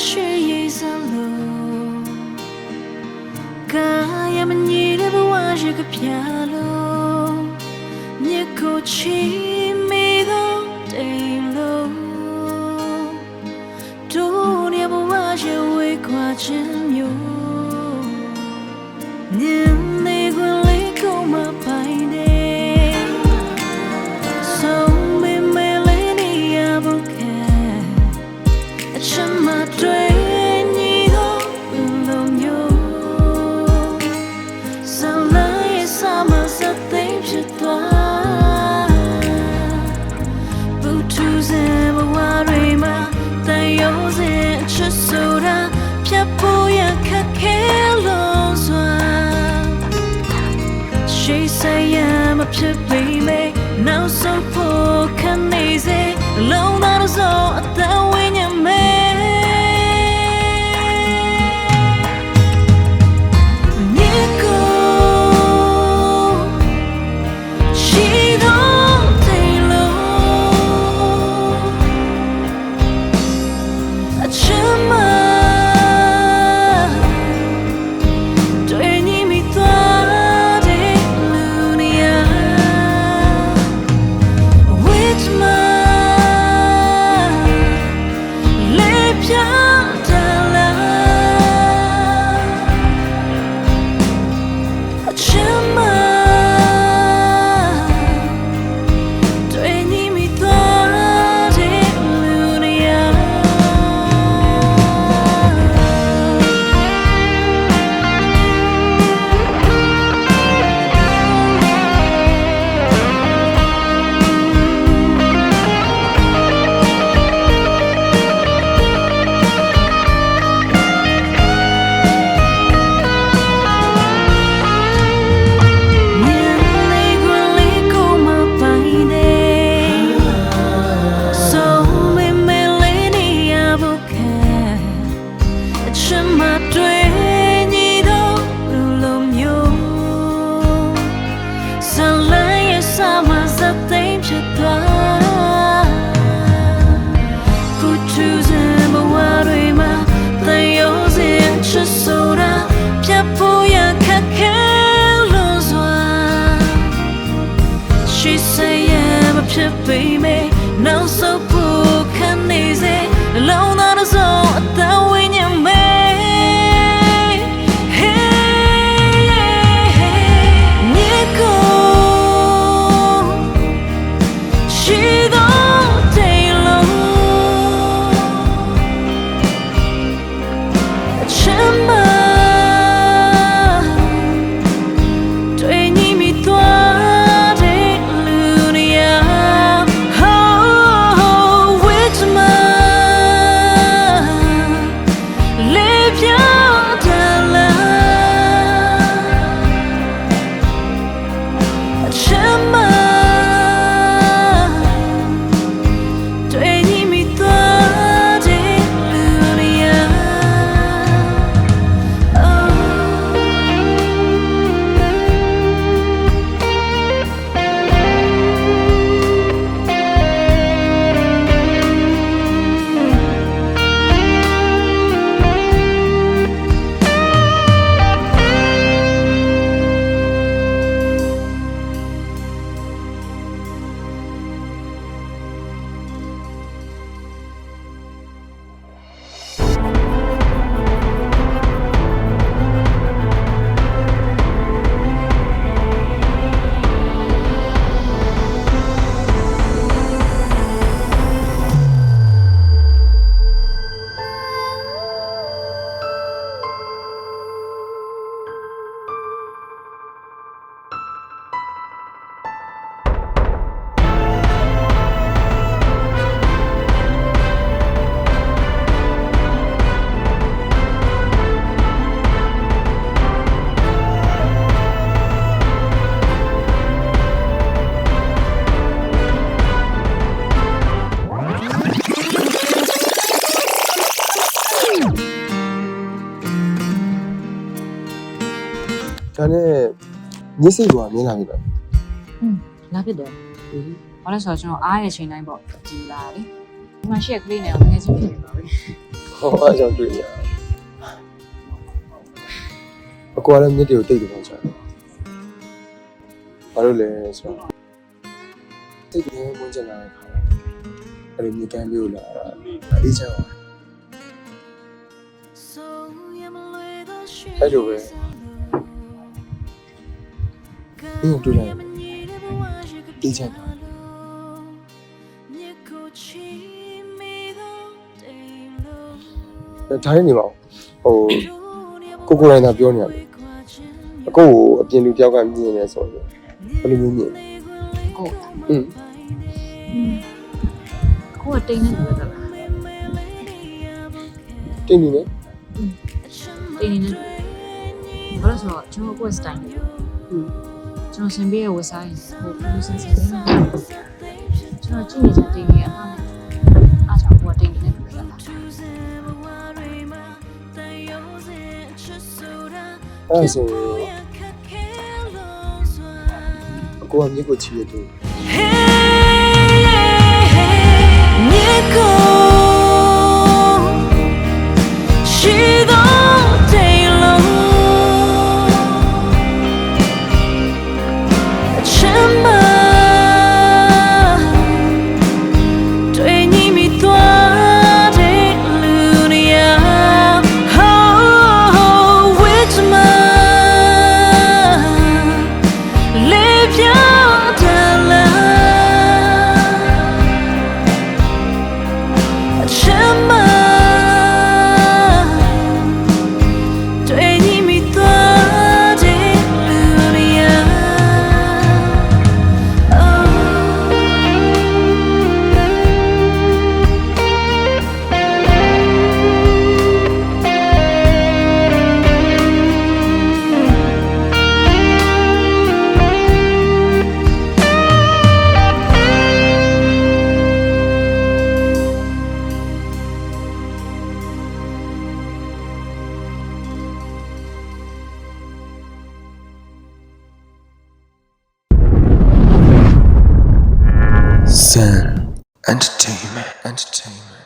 she is alone. Kaya manira buwaje ka pialo. Nyako chi mi do tailo. Dunia buwaje we kwa chinyo. Nim ne gwele ko ma paine. So me mele ni abuke. Chama twenty do lonyo. Salai sama sa tem chitwa. Butu ze bawari ma tayo ze chisura. Piapo ya kakelo zwa. She say I'm a pit baby. Now so poor can easy. Long that is all that when you make. She say I'm a pit baby. Now so poor can easy. Alone on us all that when you make. Hey, Nico. She don't day long. Chamba.ဒါနဲ့ညစ်စိတ်ကမြင်လာပြီလား လာဖြစ်တယ်ဘာလဲဆိုတော့ကျွန်တော်အားရချိန်တိုင်းပေါ့ကြည်လာလေဒီမှာရှိရကလေးနဲ့ငယ်ချင်းဖြစ်နေပါပြီ ဟောအားကြောင့်တွေ့ရအကွာလည်းမြစ်တွေကိုတိတ်တယ်ပေါ့ကြာဘာလို့လဲဆိုတော့တိတ်တယ်ဝင်ချင်လာတဲ့ခါအဲ့လိုမြစ်ကမ်းမျိုးလာအေးချမ်းပါအဲ့လိုပဲဒီကိုတွေ့လိုက်အေးချမ်းပါဒါရနေပါဟိုကိုရိုင်းသာပြောနေရတယ်အကိုကိုအပြင်လူတယောက်ကမြင်နေဆိုတော့ဘယ်လိုမျိုးမြင် ကို อืม ကိုကတိတ်နေတယ်လား တင်းနေနေ တိတ်နေတယ်ဘာလို့ဆိုတော့ကျွန်တော်ကိုစတိုင်းတယ်ကျွန်တော်စင်ပေးရဝဆိုင်ဟိုလူစင်စင်ကျွန်တော်ကြည့်နေကြတိတ်နေရမှာအားကြောင့်ကိုကတိတ်နေတယ်လို့ပြောတာ အဲ့ဆိုအကိုကမြစ်ကိုချီရတူ Zen Entertainment.